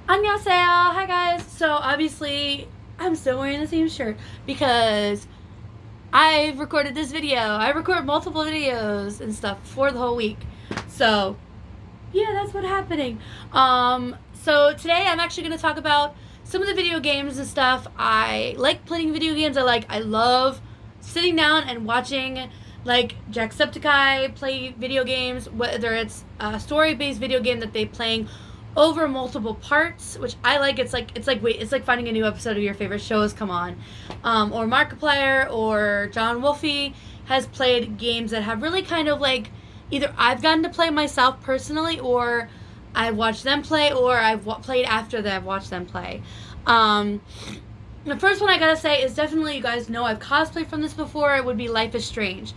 Annyeonghaseyo! Hi guys! So obviously I'm still wearing the same shirt because I've recorded this video. I record multiple videos and stuff for the whole week. So yeah, that's what's happening. So today I'm actually going to talk about some of the video games and stuff. I like playing video games. I love sitting down and watching like Jacksepticeye play video games, whether it's a story-based video game that they're playing over multiple parts, which I like. It's like finding a new episode of your favorite shows come on, or Markiplier or John Wolfie has played games that have really kind of like either I've gotten to play myself personally, or I've watched them play, or I've played after that I've watched them play. The first one I gotta say is definitely, you guys know I've cosplayed from this before. It would be Life is Strange.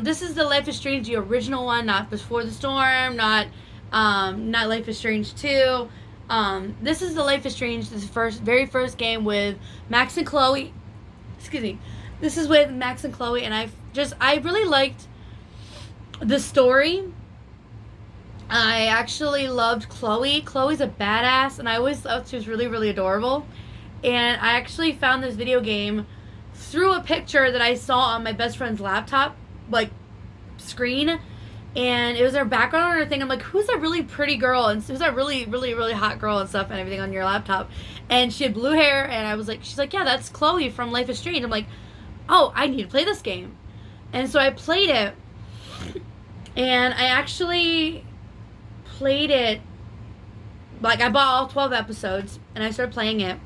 This is the Life is Strange, the original one, not Before the Storm, not Life is Strange 2. This is the Life is Strange, this very first game with Max and Chloe. Excuse me. This is with Max and Chloe, and I really liked the story. I actually loved Chloe. Chloe's a badass, and I always thought she was really, really adorable. And I actually found this video game through a picture that I saw on my best friend's laptop, like, screen. And it was her background on her thing. I'm like, who's that really pretty girl? And who's that really, really, really hot girl and stuff and everything on your laptop? And she had blue hair, and I was like, she's like, yeah, that's Chloe from Life is Strange. I'm like, oh, I need to play this game. And so I played it. And I actually played it, like, I bought all 12 episodes, and I started playing it.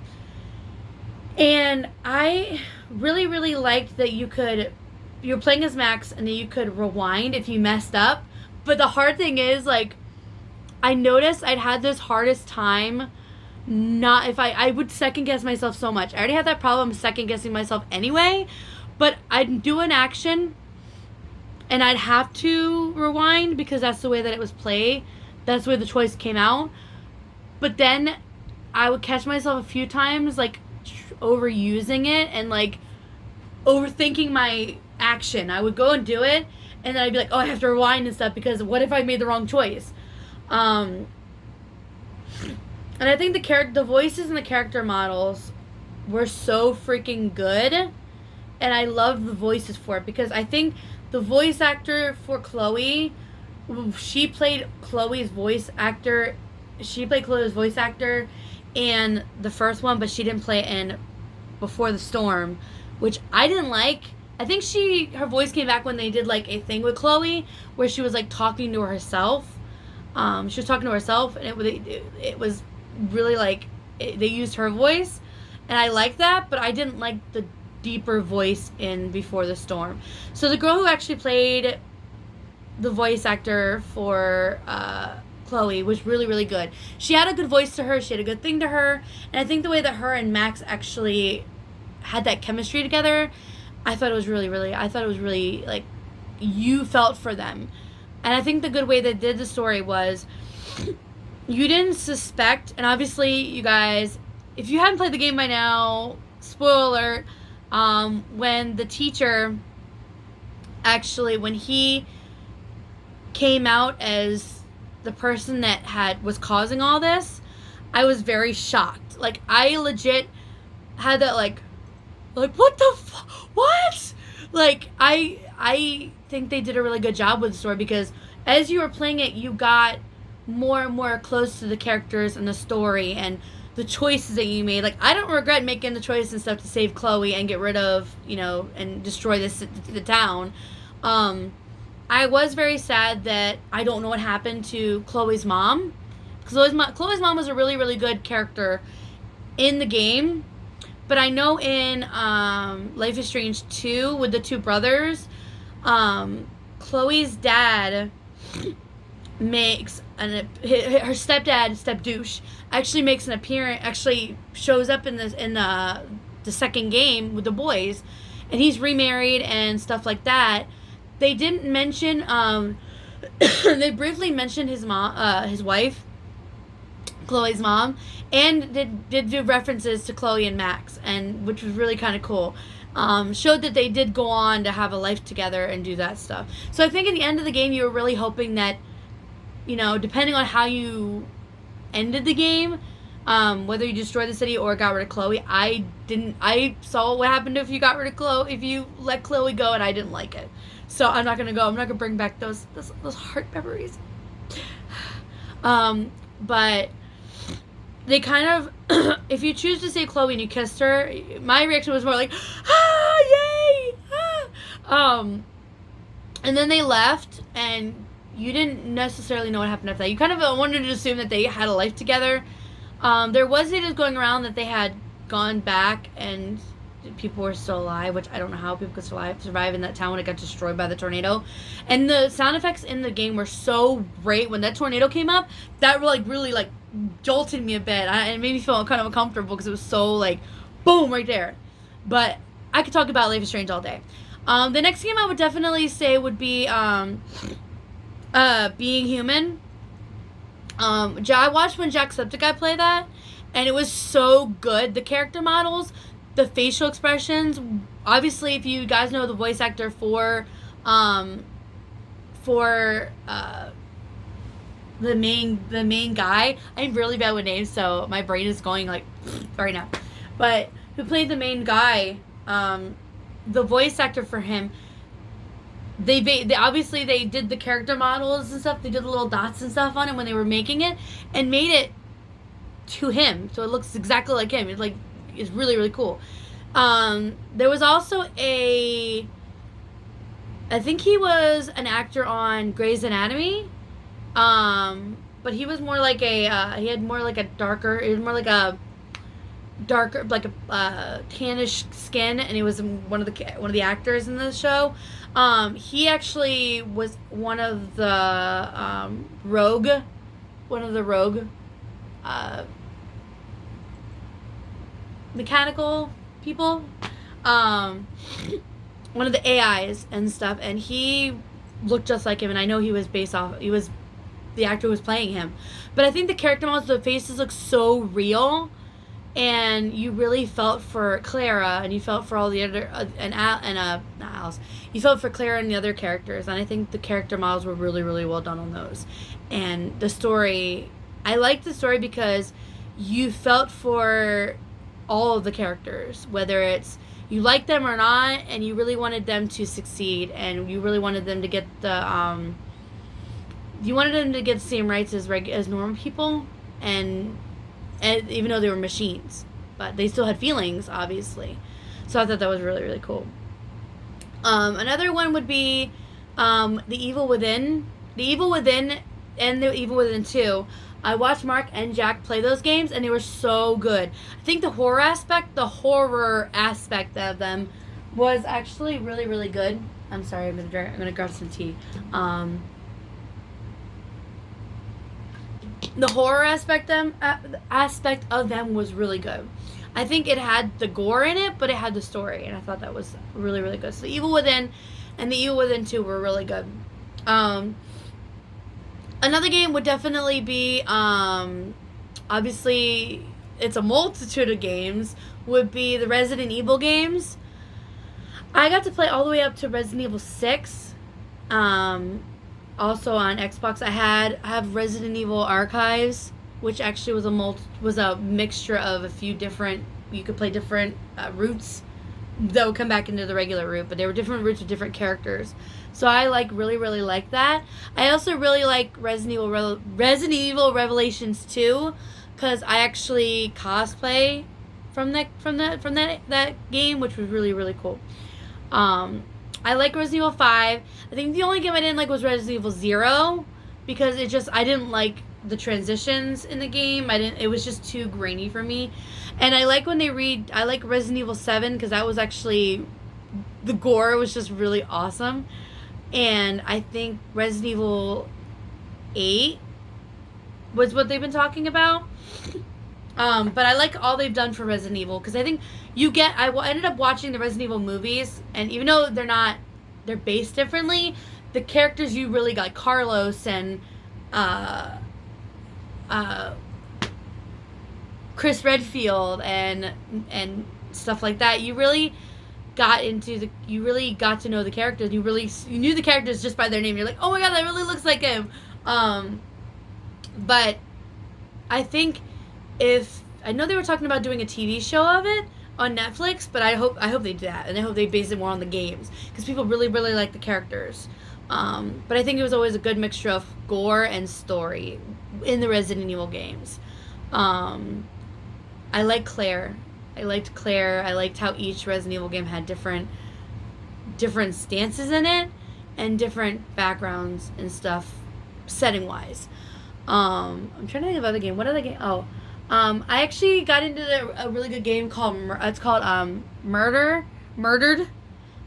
And I really, really liked that you're playing as Max, and then you could rewind if you messed up. But the hard thing is, like, I noticed I'd had this hardest time I would second guess myself so much. I already had that problem second guessing myself anyway, but I'd do an action and I'd have to rewind because that's the way that it was played. That's the way the choice came out. But then I would catch myself a few times, like, overusing it and, like, overthinking my action. I would go and do it, and then I'd be like, oh, I have to rewind and stuff because what if I made the wrong choice? And I think the voices and the character models were so freaking good, and I loved the voices for it because I think the voice actor for Chloe, she played Chloe's voice actor in the first one, but she didn't play it in Before the Storm, which I didn't like. I think her voice came back when they did, like, a thing with Chloe where she was, like, talking to herself. She was talking to herself, and it was really, like, they used her voice, and I liked that, but I didn't like the deeper voice in Before the Storm. So the girl who actually played the voice actor for Chloe was really, really good. She had a good voice to her. She had a good thing to her. And I think the way that her and Max actually had that chemistry together, I thought it was really, like, you felt for them. And I think the good way they did the story was you didn't suspect, and obviously, you guys, if you haven't played the game by now, spoiler alert, when the teacher, actually, when he came out as the person that was causing all this, I was very shocked. Like, I legit had that, like, what the what? Like, I think they did a really good job with the story because as you were playing it, you got more and more close to the characters and the story and the choices that you made. Like, I don't regret making the choice and stuff to save Chloe and get rid of, and destroy the town. I was very sad that I don't know what happened to Chloe's mom. Chloe's mom was a really, really good character in the game. But I know in Life is Strange 2 with the two brothers, Chloe's dad makes her step douche actually makes an appearance, actually shows up in the second game with the boys, and he's remarried and stuff like that. They didn't mention they briefly mentioned his mom, his wife, Chloe's mom, and did do references to Chloe and Max, and which was really kind of cool. Showed that they did go on to have a life together and do that stuff. So I think at the end of the game, you were really hoping that, depending on how you ended the game, whether you destroyed the city or got rid of Chloe. I saw what happened if you got rid of Chloe, if you let Chloe go, and I didn't like it. So I'm not gonna go. I'm not gonna bring back those heart memories. But they kind of, if you choose to save Chloe and you kissed her, my reaction was more like, yay! And then they left, and you didn't necessarily know what happened after that. You kind of wanted to assume that they had a life together. There was videos going around that they had gone back and people were still alive, which I don't know how people could survive in that town when it got destroyed by the tornado. And the sound effects in the game were so great. When that tornado came up, that really jolted me a bit. It made me feel kind of uncomfortable because it was so like, boom, right there. But I could talk about Life is Strange all day. The next game I would definitely say would be Being Human. I watched when Jacksepticeye play that, and it was so good. The character models, the facial expressions. Obviously, if you guys know the voice actor for the main guy, I'm really bad with names, so my brain is going like right now. But who played the main guy? The voice actor for him. They obviously they did the character models and stuff. They did the little dots and stuff on it when they were making it, and made it to him, so it looks exactly like him. It's really, really cool. There was also I think he was an actor on Grey's Anatomy, but he was more like he had more like a darker, it was more like a darker, like a tannish skin, and he was one of the actors in the show. He actually was one of the rogue mechanical people, one of the AIs and stuff, and he looked just like him, and I know he was the actor who was playing him. But I think the character models, the faces look so real, and you really felt for Clara, and you felt for all the other not Alice. You felt for Clara and the other characters, and I think the character models were really, really well done on those. And the story, I liked the story because you felt for all of the characters, whether it's you liked them or not, and you really wanted them to succeed, and you really wanted them to get the same rights as normal people, and even though they were machines, but they still had feelings, obviously. So I thought that was really, really cool. Another one would be The Evil Within. The Evil Within and The Evil Within 2. I watched Mark and Jack play those games, and they were so good. I think the horror aspect of them was actually really, really good. I'm sorry, I'm gonna grab some tea. The horror aspect of them was really good. I think it had the gore in it, but it had the story, and I thought that was really, really good. So The Evil Within and The Evil Within 2 were really good. Another game would definitely be, obviously, it's a multitude of games, would be the Resident Evil games. I got to play all the way up to Resident Evil 6. Also on Xbox, I have Resident Evil Archives, which actually was a mixture of a few different. You could play different routes that would come back into the regular route, but they were different routes with different characters. So I really, really like that. I also really like Resident Evil Revelations 2, because I actually cosplay from that game, which was really, really cool. I like Resident Evil 5. I think the only game I didn't like was Resident Evil 0, because I didn't like the transitions in the game. It was just too grainy for me. And I like I like Resident Evil 7, because that was actually, the gore was just really awesome. And I think Resident Evil 8 was what they've been talking about. But I like all they've done for Resident Evil, because I think I ended up watching the Resident Evil movies, and even though they're based differently, the characters you really got, Carlos and Chris Redfield and stuff like that, you really got to know the characters. You knew the characters just by their name. You're like, oh my god, that really looks like him. But I think if I know they were talking about doing a TV show of it on Netflix, but I hope they do that, and I hope they base it more on the games because people really like the characters. But I think it was always a good mixture of gore and story in the Resident Evil games. I like Claire. I liked Claire. I liked how each Resident Evil game had different stances in it and different backgrounds and stuff, setting wise. I'm trying to think of other game. What other game? Oh, I actually got into a really good game called Murdered,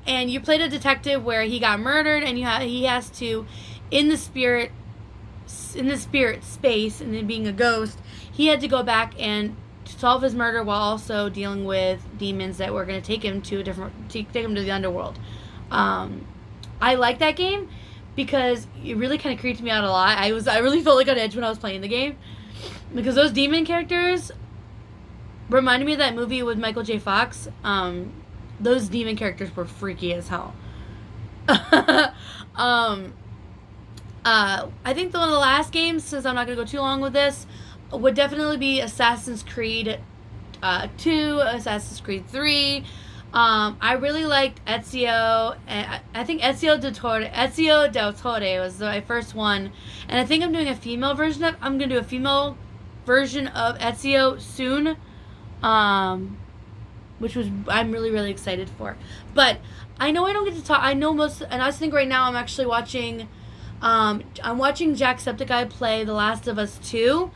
and you played a detective where he got murdered, and he has to, in the spirit space, and then being a ghost, he had to go back and solve his murder while also dealing with demons that were going to take him to the underworld. I like that game because it really kind of creeped me out a lot. I really felt like on edge when I was playing the game because those demon characters reminded me of that movie with Michael J. Fox. Those demon characters were freaky as hell. I think one of the last games, since I'm not going to go too long with this, would definitely be Assassin's Creed 2, Assassin's Creed 3. I really liked Ezio. I think Ezio del Torre was my first one, and I think I'm doing a female version of. I'm gonna do a female version of Ezio soon, which I'm really excited for. But I know I don't get to talk. I know most, and I think right now I'm actually watching. I'm watching Jacksepticeye play The Last of Us 2,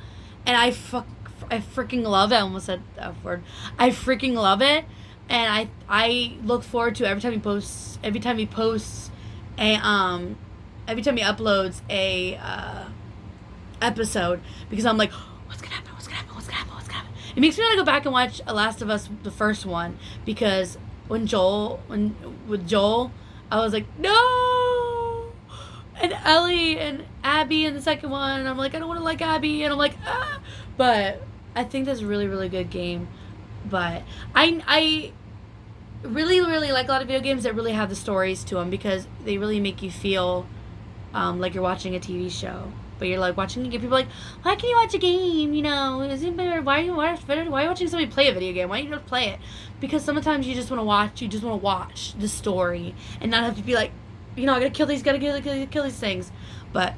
and I freaking love it. I almost said that word. I freaking love it. And I look forward to every time he posts a every time he uploads a episode, because I'm like, what's gonna happen? It makes me want to go back and watch Last of Us, the first one, because with Joel, I was like, no, and Ellie and Abby in the second one, and I'm like, I don't want to like Abby, and I'm like, ah, but I think that's a really good game. But I really like a lot of video games that really have the stories to them, because they really make you feel like you're watching a TV show. But you're like watching a game. People are like, why can you watch a game? You know, why are you watching somebody play a video game? Why don't you just play it? Because sometimes you just want to watch. You just want to watch the story and not have to be like, I gotta kill these things. But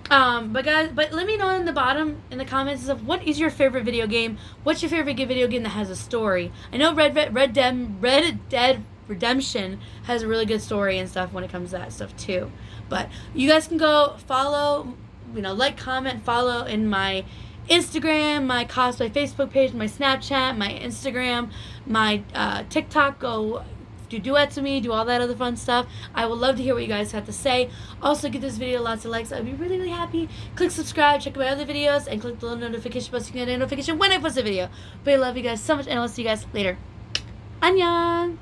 guys, let me know in the comments of what is your favorite video game. What's your favorite video game that has a story? I know Red Dead Redemption has a really good story and stuff when it comes to that stuff too. But you guys can go follow, like, comment, follow in my Instagram, my cosplay Facebook page, my Snapchat, my Instagram, my TikTok. Go do duets with me, do all that other fun stuff. I would love to hear what you guys have to say. Also, give this video lots of likes. I'd be really happy. Click subscribe, check out my other videos, and click the little notification bell so you can get a notification when I post a video. But I love you guys so much, and I'll see you guys later. Annyeong!